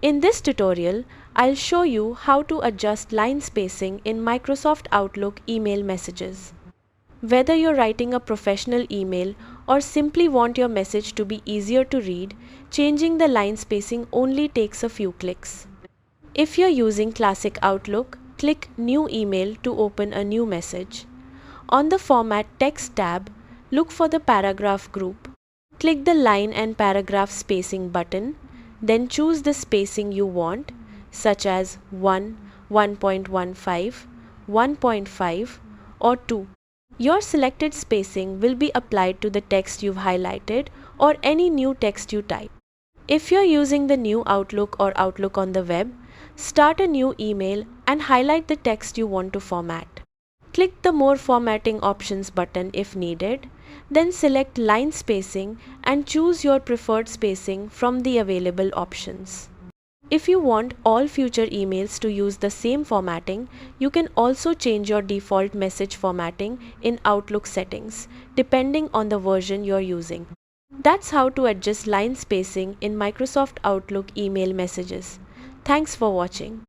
In this tutorial, I'll show you how to adjust line spacing in Microsoft Outlook email messages. Whether you're writing a professional email or simply want your message to be easier to read, changing the line spacing only takes a few clicks. If you're using Classic Outlook, click New Email to open a new message. On the Format Text tab, look for the paragraph group. Click the line and paragraph spacing button, then choose the spacing you want, such as 1, 1.15, 1.5, or 2. Your selected spacing will be applied to the text you've highlighted or any new text you type. If you're using the new Outlook or Outlook on the web, start a new email and highlight the text you want to format. Click the More Formatting Options button if needed, then select Line Spacing and choose your preferred spacing from the available options. If you want all future emails to use the same formatting, you can also change your default message formatting in Outlook settings, depending on the version you're using. That's how to adjust line spacing in Microsoft Outlook email messages. Thanks for watching.